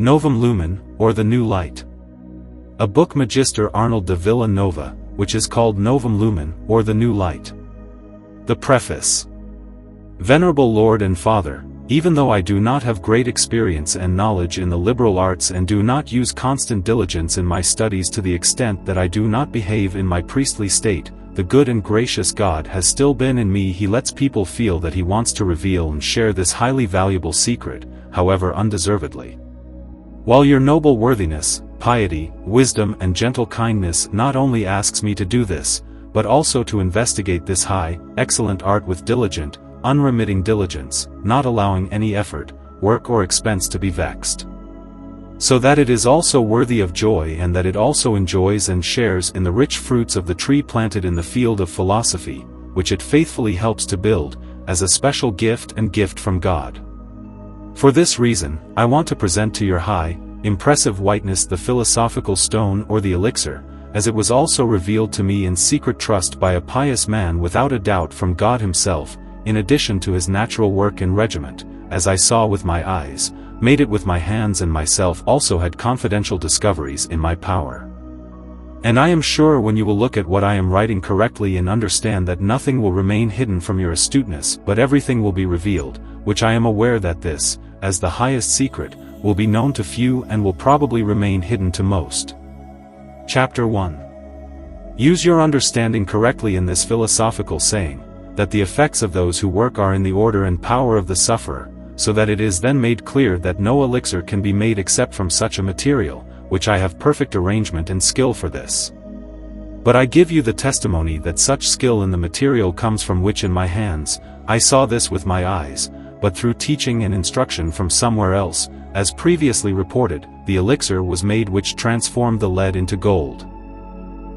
Novum Lumen, or the New Light. A book Magister Arnold de Villanova, which is called Novum Lumen, or the New Light. The Preface. Venerable Lord and Father, even though I do not have great experience and knowledge in the liberal arts and do not use constant diligence in my studies to the extent that I do not behave in my priestly state, the good and gracious God has still been in me. He lets people feel that he wants to reveal and share this highly valuable secret, however undeservedly. While your noble worthiness, piety, wisdom and gentle kindness not only asks me to do this, but also to investigate this high, excellent art with diligent, unremitting diligence, not allowing any effort, work or expense to be vexed. So that it is also worthy of joy and that it also enjoys and shares in the rich fruits of the tree planted in the field of philosophy, which it faithfully helps to build, as a special gift and gift from God. For this reason, I want to present to your high, impressive whiteness the philosophical stone or the elixir, as it was also revealed to me in secret trust by a pious man without a doubt from God himself, in addition to his natural work and regiment, as I saw with my eyes, made it with my hands and myself also had confidential discoveries in my power. And I am sure when you will look at what I am writing correctly and understand that nothing will remain hidden from your astuteness but everything will be revealed, which I am aware that this, as the highest secret, will be known to few and will probably remain hidden to most. Chapter 1. Use your understanding correctly in this philosophical saying, that the effects of those who work are in the order and power of the sufferer, so that it is then made clear that no elixir can be made except from such a material, which I have perfect arrangement and skill for this. But I give you the testimony that such skill in the material comes from which in my hands, I saw this with my eyes, but through teaching and instruction from somewhere else, as previously reported, the elixir was made which transformed the lead into gold.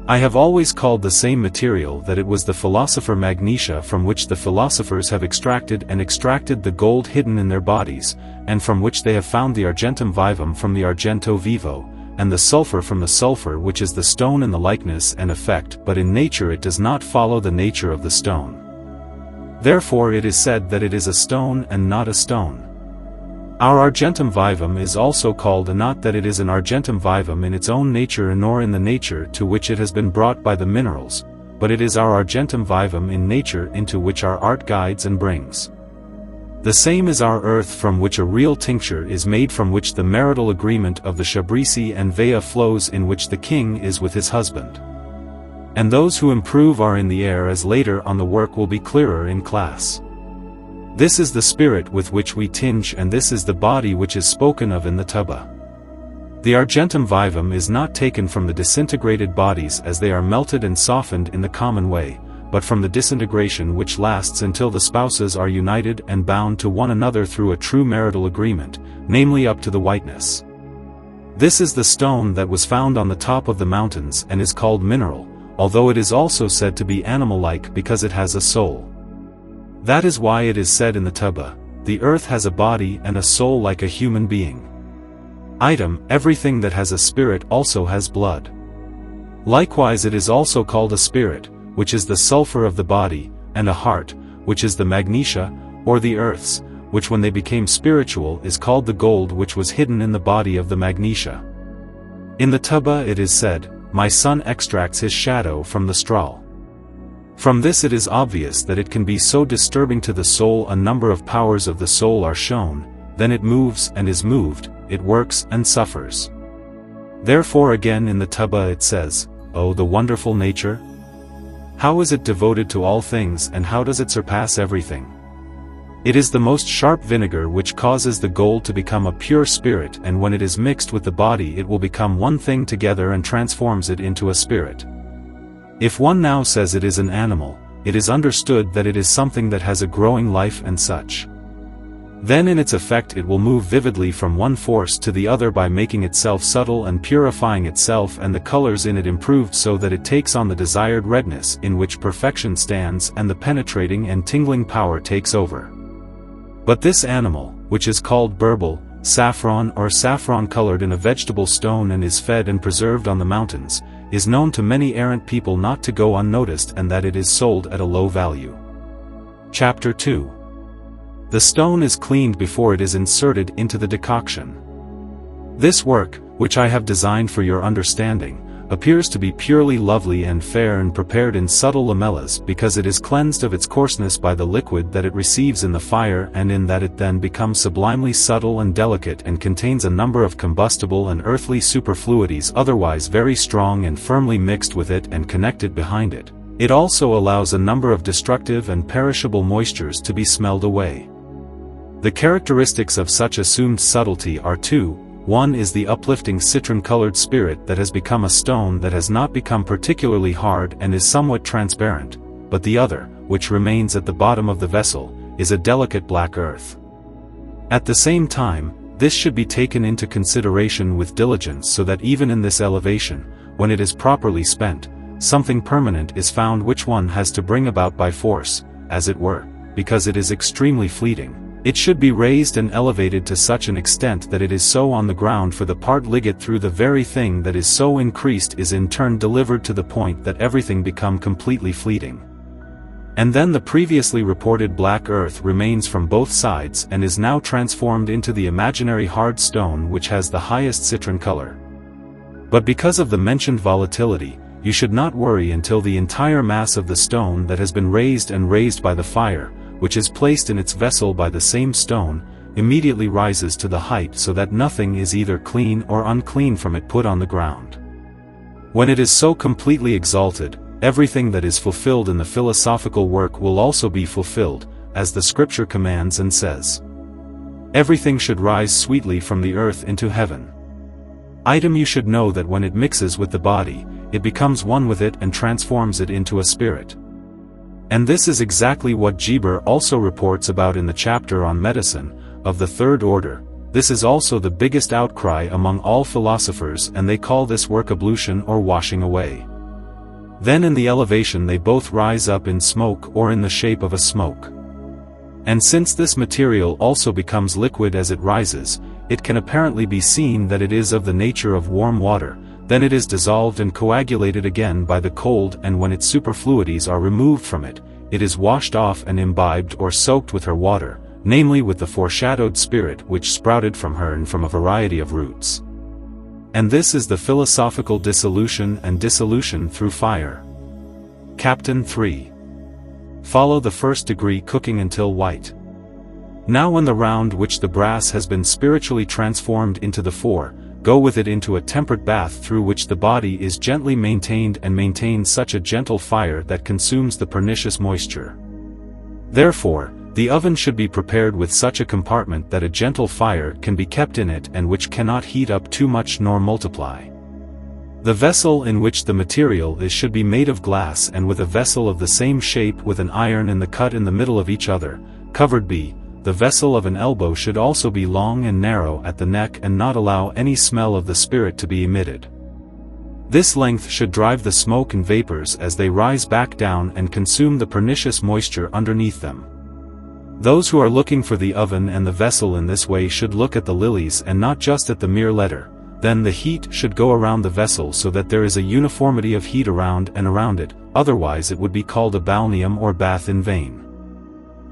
I have always called the same material that it was the philosopher magnesia from which the philosophers have extracted the gold hidden in their bodies, and from which they have found the argentum vivum from the argento vivo, and the sulfur from the sulfur which is the stone in the likeness and effect, but in nature it does not follow the nature of the stone. Therefore it is said that it is a stone and not a stone. Our argentum vivum is also called not that it is an argentum vivum in its own nature nor in the nature to which it has been brought by the minerals, but it is our argentum vivum in nature into which our art guides and brings. The same is our earth from which a real tincture is made, from which the marital agreement of the Shabrisi and Vea flows, in which the king is with his husband. And those who improve are in the air, as later on the work will be clearer in class. This is the spirit with which we tinge, and this is the body which is spoken of in the Tubba. The argentum vivum is not taken from the disintegrated bodies as they are melted and softened in the common way, but from the disintegration which lasts until the spouses are united and bound to one another through a true marital agreement, namely up to the whiteness. This is the stone that was found on the top of the mountains and is called mineral, although it is also said to be animal-like because it has a soul. That is why it is said in the Tubba, the earth has a body and a soul like a human being. Item, everything that has a spirit also has blood. Likewise it is also called a spirit, which is the sulfur of the body, and a heart, which is the magnesia, or the earths, which when they became spiritual is called the gold which was hidden in the body of the magnesia. In the Tubba it is said, my son extracts his shadow from the straw. From this it is obvious that it can be so disturbing to the soul. A number of powers of the soul are shown, then it moves and is moved, it works and suffers. Therefore again in the Tubba it says, oh the wonderful nature! How is it devoted to all things, and how does it surpass everything? It is the most sharp vinegar which causes the gold to become a pure spirit, and when it is mixed with the body it will become one thing together and transforms it into a spirit. If one now says it is an animal, it is understood that it is something that has a growing life and such. Then in its effect it will move vividly from one force to the other by making itself subtle and purifying itself, and the colors in it improved so that it takes on the desired redness in which perfection stands, and the penetrating and tingling power takes over. But this animal, which is called burble, saffron or saffron-colored in a vegetable stone and is fed and preserved on the mountains, is known to many errant people not to go unnoticed, and that it is sold at a low value. Chapter 2. The stone is cleaned before it is inserted into the decoction. This work, which I have designed for your understanding, appears to be purely lovely and fair and prepared in subtle lamellas because it is cleansed of its coarseness by the liquid that it receives in the fire, and in that it then becomes sublimely subtle and delicate and contains a number of combustible and earthly superfluities otherwise very strong and firmly mixed with it and connected behind it. It also allows a number of destructive and perishable moistures to be smelled away. The characteristics of such assumed subtlety are two. One is the uplifting citron-colored spirit that has become a stone that has not become particularly hard and is somewhat transparent, but the other, which remains at the bottom of the vessel, is a delicate black earth. At the same time, this should be taken into consideration with diligence so that even in this elevation, when it is properly spent, something permanent is found which one has to bring about by force, as it were, because it is extremely fleeting. It should be raised and elevated to such an extent that it is so on the ground, for the part ligate through the very thing that is so increased is in turn delivered to the point that everything become completely fleeting. And then the previously reported black earth remains from both sides and is now transformed into the imaginary hard stone which has the highest citron color. But because of the mentioned volatility, you should not worry until the entire mass of the stone that has been raised by the fire, which is placed in its vessel by the same stone, immediately rises to the height so that nothing is either clean or unclean from it put on the ground. When it is so completely exalted, everything that is fulfilled in the philosophical work will also be fulfilled, as the scripture commands and says. Everything should rise sweetly from the earth into heaven. You should know that when it mixes with the body, it becomes one with it and transforms it into a spirit. And this is exactly what Geber also reports about in the chapter on medicine, of the third order. This is also the biggest outcry among all philosophers, and they call this work ablution or washing away. Then in the elevation they both rise up in smoke or in the shape of a smoke. And since this material also becomes liquid as it rises, it can apparently be seen that it is of the nature of warm water. Then it is dissolved and coagulated again by the cold, and when its superfluities are removed from it, it is washed off and imbibed or soaked with her water, namely with the foreshadowed spirit which sprouted from her and from a variety of roots. And this is the philosophical dissolution and dissolution through fire. Captain 3. Follow the first degree cooking until white. Now when the round which the brass has been spiritually transformed into the four, go with it into a tempered bath through which the body is gently maintained and maintains such a gentle fire that consumes the pernicious moisture. Therefore, the oven should be prepared with such a compartment that a gentle fire can be kept in it and which cannot heat up too much nor multiply. The vessel in which the material is should be made of glass and with a vessel of the same shape with an iron in the cut in the middle of each other, covered b. The vessel of an elbow should also be long and narrow at the neck and not allow any smell of the spirit to be emitted. This length should drive the smoke and vapors as they rise back down and consume the pernicious moisture underneath them. Those who are looking for the oven and the vessel in this way should look at the lilies and not just at the mere letter. Then the heat should go around the vessel so that there is a uniformity of heat around and around it, otherwise it would be called a balneum or bath in vain.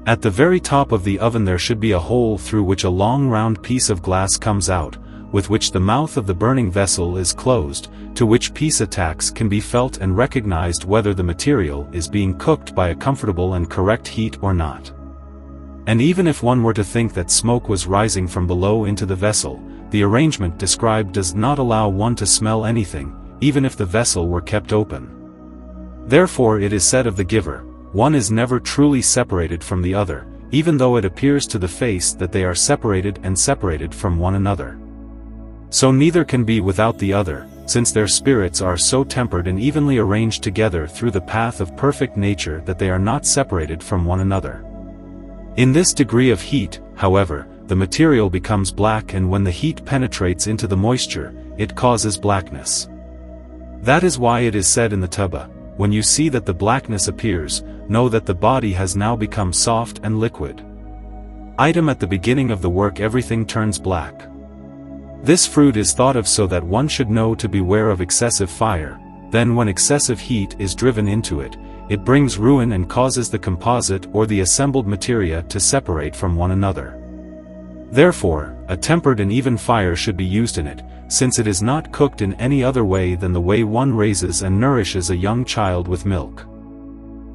At the very top of the oven there should be a hole through which a long round piece of glass comes out, with which the mouth of the burning vessel is closed, to which piece attacks can be felt and recognized whether the material is being cooked by a comfortable and correct heat or not. And even if one were to think that smoke was rising from below into the vessel, the arrangement described does not allow one to smell anything, even if the vessel were kept open. Therefore it is said of the giver, one is never truly separated from the other, even though it appears to the face that they are separated and separated from one another. So neither can be without the other, since their spirits are so tempered and evenly arranged together through the path of perfect nature that they are not separated from one another. In this degree of heat, however, the material becomes black, and when the heat penetrates into the moisture, it causes blackness. That is why it is said in the Tubba, when you see that the blackness appears, know that the body has now become soft and liquid. At the beginning of the work everything turns black. This fruit is thought of so that one should know to beware of excessive fire, then when excessive heat is driven into it, it brings ruin and causes the composite or the assembled materia to separate from one another. Therefore, a tempered and even fire should be used in it, since it is not cooked in any other way than the way one raises and nourishes a young child with milk.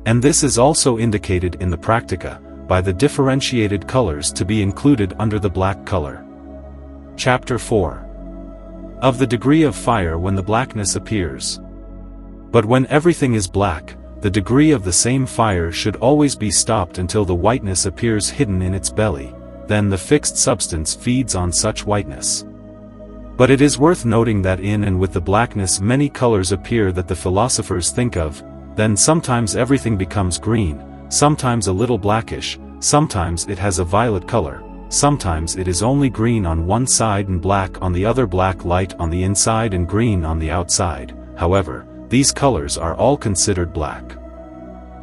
And this is also indicated in the Practica, by the differentiated colors to be included under the black color. Chapter 4. Of the degree of fire when the blackness appears. But when everything is black, the degree of the same fire should always be stopped until the whiteness appears hidden in its belly, then the fixed substance feeds on such whiteness. But it is worth noting that in and with the blackness many colors appear that the philosophers think of, then sometimes everything becomes green, sometimes a little blackish, sometimes it has a violet color, sometimes it is only green on one side and black on the other, black light on the inside and green on the outside. However, these colors are all considered black.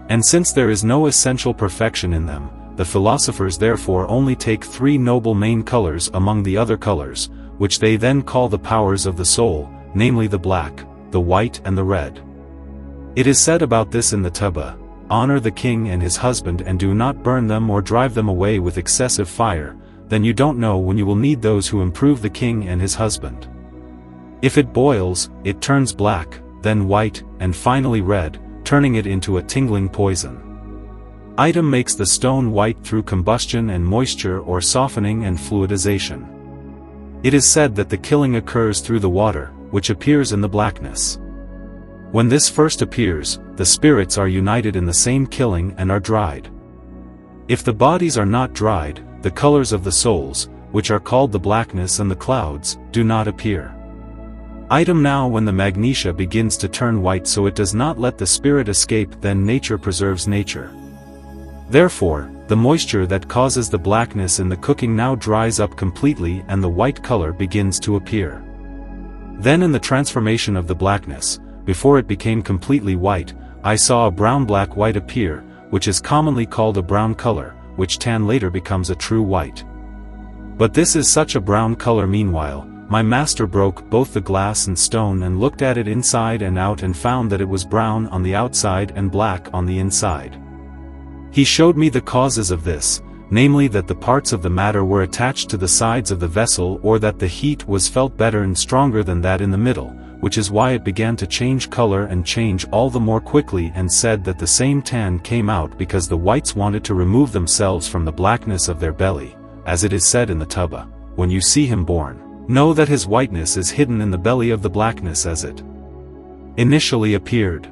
And since there is no essential perfection in them, the philosophers therefore only take three noble main colors among the other colors, which they then call the powers of the soul, namely the black, the white and the red. It is said about this in the Tubba, "Honor the king and his husband and do not burn them or drive them away with excessive fire, then you don't know when you will need those who improve the king and his husband. If it boils, it turns black, then white, and finally red, turning it into a tingling poison. Item makes the stone white through combustion and moisture or softening and fluidization. It is said that the killing occurs through the water, which appears in the blackness. When this first appears, the spirits are united in the same killing and are dried. If the bodies are not dried, the colors of the souls, which are called the blackness and the clouds, do not appear. Item now when the magnesia begins to turn white so it does not let the spirit escape, then nature preserves nature. Therefore, the moisture that causes the blackness in the cooking now dries up completely and the white color begins to appear. Then in the transformation of the blackness, before it became completely white, I saw a brown-black white appear, which is commonly called a brown color, which tan later becomes a true white. But this is such a brown color. Meanwhile, my master broke both the glass and stone and looked at it inside and out and found that it was brown on the outside and black on the inside. He showed me the causes of this, namely that the parts of the matter were attached to the sides of the vessel, or that the heat was felt better and stronger than that in the middle, which is why it began to change color and change all the more quickly, and said that the same tan came out because the whites wanted to remove themselves from the blackness of their belly, as it is said in the Tubba, "When you see him born, know that his whiteness is hidden in the belly of the blackness as it initially appeared.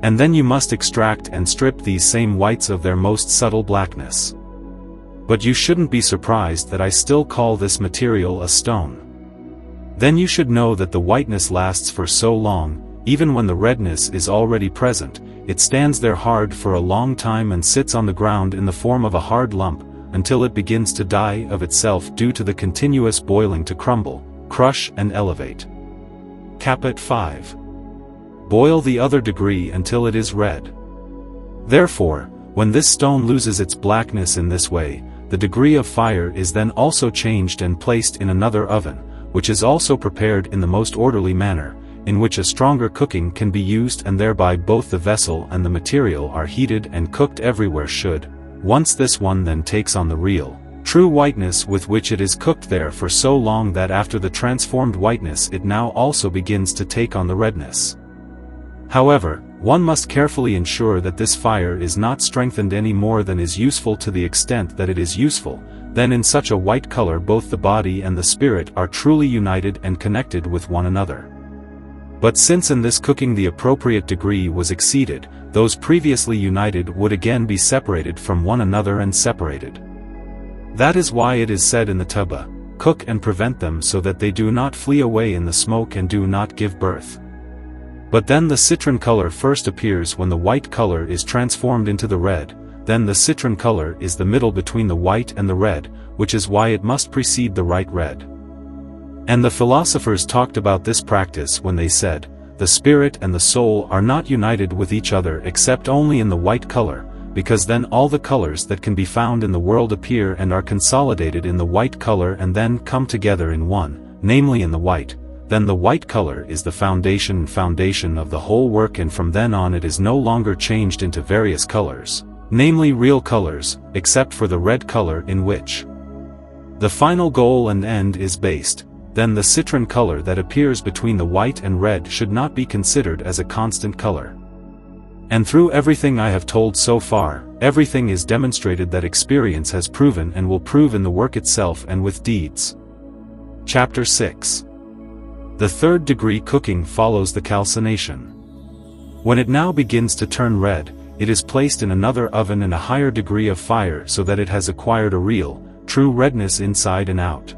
And then you must extract and strip these same whites of their most subtle blackness. But you shouldn't be surprised that I still call this material a stone. Then you should know that the whiteness lasts for so long, even when the redness is already present, it stands there hard for a long time and sits on the ground in the form of a hard lump, until it begins to die of itself due to the continuous boiling to crumble, crush and elevate." Caput 5. Boil the other degree until it is red. Therefore, when this stone loses its blackness in this way, the degree of fire is then also changed and placed in another oven, which is also prepared in the most orderly manner, in which a stronger cooking can be used, and thereby both the vessel and the material are heated and cooked everywhere should. Once this one then takes on the real, true whiteness with which it is cooked there for so long that after the transformed whiteness it now also begins to take on the redness. However, one must carefully ensure that this fire is not strengthened any more than is useful. To the extent that it is useful, then in such a white color both the body and the spirit are truly united and connected with one another. But since in this cooking the appropriate degree was exceeded, those previously united would again be separated from one another and separated. That is why it is said in the Tubba, "Cook and prevent them so that they do not flee away in the smoke and do not give birth." But then the citron color first appears when the white color is transformed into the red, then the citron color is the middle between the white and the red, which is why it must precede the right red. And the philosophers talked about this practice when they said, the spirit and the soul are not united with each other except only in the white color, because then all the colors that can be found in the world appear and are consolidated in the white color and then come together in one, namely in the white. Then the white color is the foundation of the whole work, and from then on it is no longer changed into various colors, namely real colors, except for the red color in which The final goal and end is based, then the citron color that appears between the white and red should not be considered as a constant color. And through everything I have told so far, everything is demonstrated that experience has proven and will prove in the work itself and with deeds. Chapter 6. The third degree cooking follows the calcination. When it now begins to turn red, it is placed in another oven in a higher degree of fire so that it has acquired a real, true redness inside and out.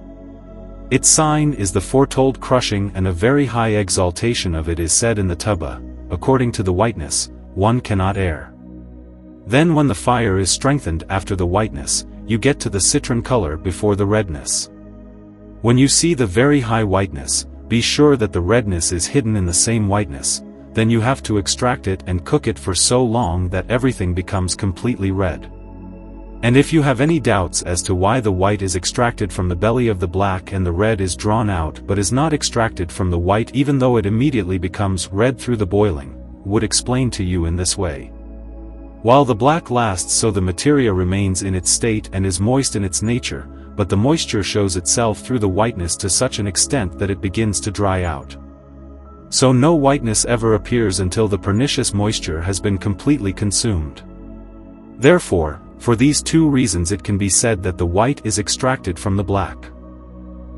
Its sign is the foretold crushing, and a very high exaltation of it is said in the Tubba, according to the whiteness, one cannot err. Then when the fire is strengthened after the whiteness, you get to the citron color before the redness. When you see the very high whiteness, be sure that the redness is hidden in the same whiteness, then you have to extract it and cook it for so long that everything becomes completely red. And if you have any doubts as to why the white is extracted from the belly of the black and the red is drawn out but is not extracted from the white even though it immediately becomes red through the boiling, would explain to you in this way. While the black lasts, so the materia remains in its state and is moist in its nature, but the moisture shows itself through the whiteness to such an extent that it begins to dry out. So no whiteness ever appears until the pernicious moisture has been completely consumed. Therefore, for these two reasons it can be said that the white is extracted from the black.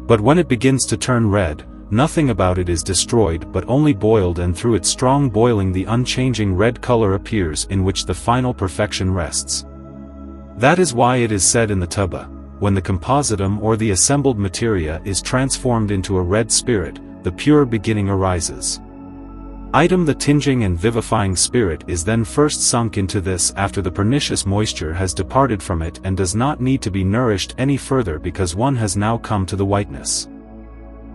But when it begins to turn red, nothing about it is destroyed but only boiled, and through its strong boiling the unchanging red color appears in which the final perfection rests. That is why it is said in the Tubba, when the compositum or the assembled materia is transformed into a red spirit, the pure beginning arises. The tinging and vivifying spirit is then first sunk into this after the pernicious moisture has departed from it and does not need to be nourished any further because one has now come to the whiteness.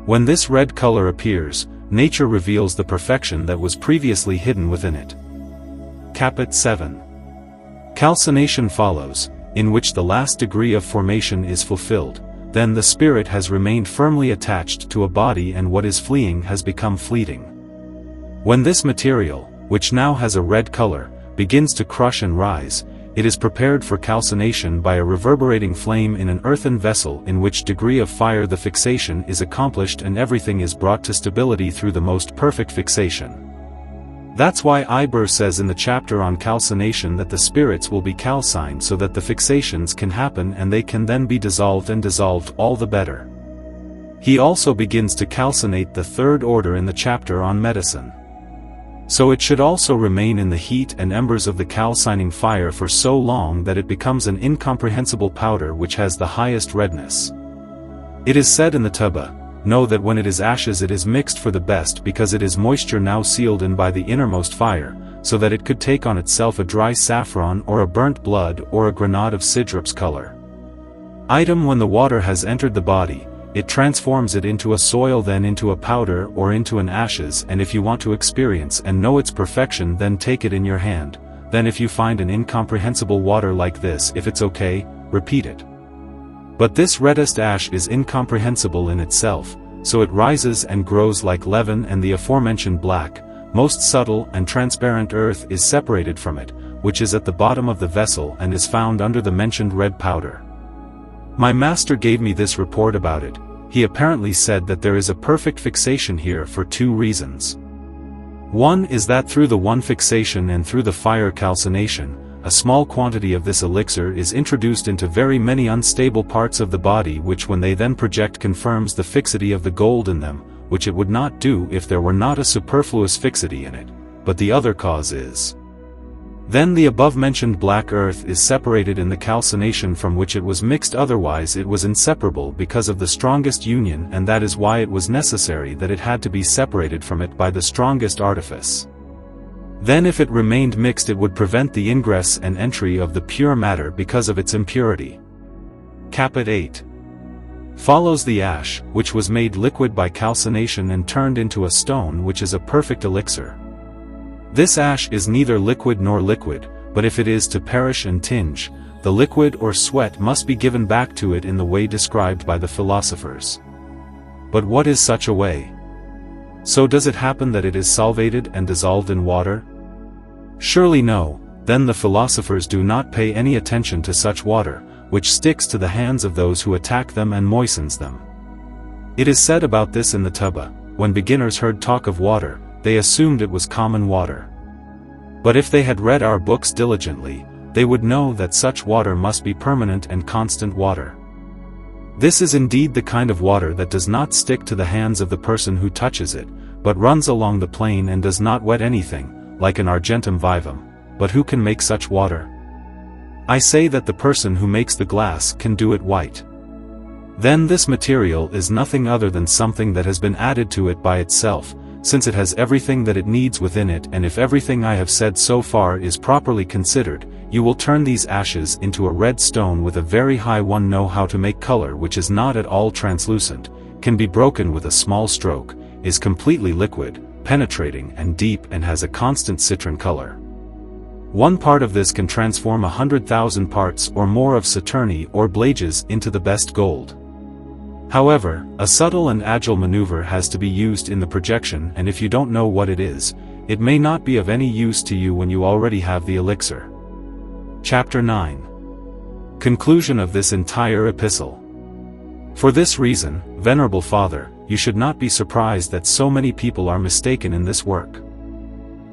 When this red color appears, nature reveals the perfection that was previously hidden within it. Caput 7. Calcination follows, in which the last degree of formation is fulfilled, then the spirit has remained firmly attached to a body and what is fleeing has become fleeting. When this material, which now has a red color, begins to crush and rise, it is prepared for calcination by a reverberating flame in an earthen vessel, in which degree of fire the fixation is accomplished and everything is brought to stability through the most perfect fixation. That's why Iber says in the chapter on calcination that the spirits will be calcined so that the fixations can happen and they can then be dissolved, and dissolved all the better. He also begins to calcinate the third order in the chapter on medicine. So it should also remain in the heat and embers of the calcining fire for so long that it becomes an incomprehensible powder which has the highest redness. It is said in the Tubba, know that when it is ashes it is mixed for the best because it is moisture now sealed in by the innermost fire, so that it could take on itself a dry saffron or a burnt blood or a granate of Sidrup's color. When the water has entered the body, it transforms it into a soil, then into a powder or into an ashes, and if you want to experience and know its perfection then take it in your hand, then if you find an incomprehensible water like this, if it's okay, repeat it. But this reddest ash is incomprehensible in itself, so it rises and grows like leaven, and the aforementioned black, most subtle and transparent earth is separated from it, which is at the bottom of the vessel and is found under the mentioned red powder. My master gave me this report about it. He apparently said that there is a perfect fixation here for two reasons. One is that through the one fixation and through the fire calcination, a small quantity of this elixir is introduced into very many unstable parts of the body, which when they then project confirms the fixity of the gold in them, which it would not do if there were not a superfluous fixity in it, but the other cause is. Then the above-mentioned black earth is separated in the calcination from which it was mixed, otherwise it was inseparable because of the strongest union, and that is why it was necessary that it had to be separated from it by the strongest artifice. Then if it remained mixed it would prevent the ingress and entry of the pure matter because of its impurity. Caput 8. Follows the ash, which was made liquid by calcination and turned into a stone, which is a perfect elixir. This ash is neither liquid nor liquid, but if it is to perish and tinge, the liquid or sweat must be given back to it in the way described by the philosophers. But what is such a way? So does it happen that it is solvated and dissolved in water? Surely no. Then the philosophers do not pay any attention to such water, which sticks to the hands of those who attack them and moistens them. It is said about this in the Tuba, when beginners heard talk of water, they assumed it was common water. But if they had read our books diligently, they would know that such water must be permanent and constant water. This is indeed the kind of water that does not stick to the hands of the person who touches it, but runs along the plain and does not wet anything, like an argentum vivum. But who can make such water? I say that the person who makes the glass can do it white. Then this material is nothing other than something that has been added to it by itself, since it has everything that it needs within it, and if everything I have said so far is properly considered, you will turn these ashes into a red stone with a very high one. Know how to make color which is not at all translucent, can be broken with a small stroke, is completely liquid, penetrating and deep, and has a constant citron color. One part of this can transform 100,000 parts or more of saturni or blages into the best gold. However, a subtle and agile maneuver has to be used in the projection, and if you don't know what it is, it may not be of any use to you when you already have the elixir. Chapter 9. Conclusion of this entire epistle. For this reason, Venerable Father, you should not be surprised that so many people are mistaken in this work.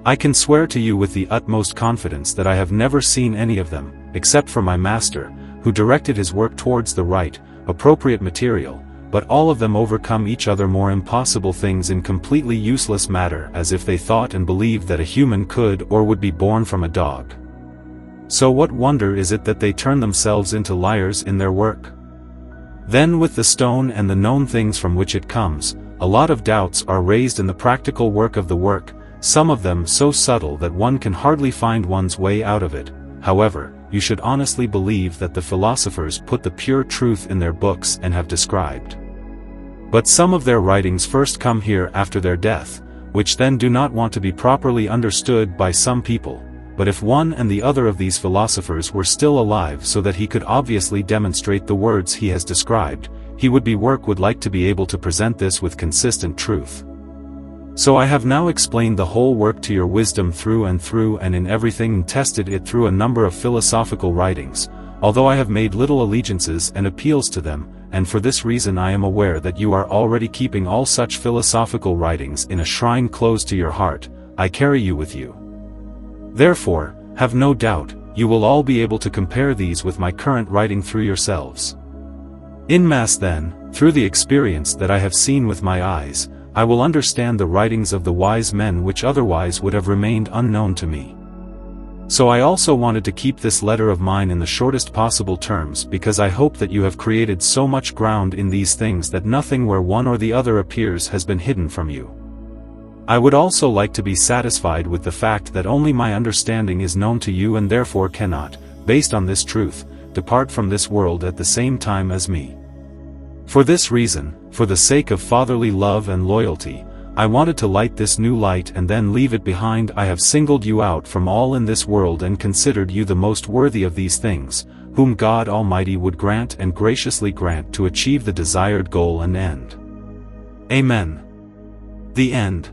I can swear to you with the utmost confidence that I have never seen any of them, except for my master, who directed his work towards the right, appropriate material, but all of them overcome each other more impossible things in completely useless matter, as if they thought and believed that a human could or would be born from a dog. So what wonder is it that they turn themselves into liars in their work? Then with the stone and the known things from which it comes, a lot of doubts are raised in the practical work of the work, some of them so subtle that one can hardly find one's way out of it. However, you should honestly believe that the philosophers put the pure truth in their books and have described. But some of their writings first come here after their death, which then do not want to be properly understood by some people. But if one and the other of these philosophers were still alive so that he could obviously demonstrate the words he has described, he would like to be able to present this with consistent truth. So I have now explained the whole work to your wisdom through and through, and in everything tested it through a number of philosophical writings, although I have made little allegiances and appeals to them, and for this reason I am aware that you are already keeping all such philosophical writings in a shrine close to your heart. I carry you with you. Therefore, have no doubt, you will all be able to compare these with my current writing through yourselves. In mass then, through the experience that I have seen with my eyes, I will understand the writings of the wise men which otherwise would have remained unknown to me. So I also wanted to keep this letter of mine in the shortest possible terms, because I hope that you have created so much ground in these things that nothing where one or the other appears has been hidden from you. I would also like to be satisfied with the fact that only my understanding is known to you and therefore cannot, based on this truth, depart from this world at the same time as me. For this reason, for the sake of fatherly love and loyalty, I wanted to light this new light and then leave it behind. I have singled you out from all in this world and considered you the most worthy of these things, whom God Almighty would grant and graciously grant to achieve the desired goal and end. Amen. The End.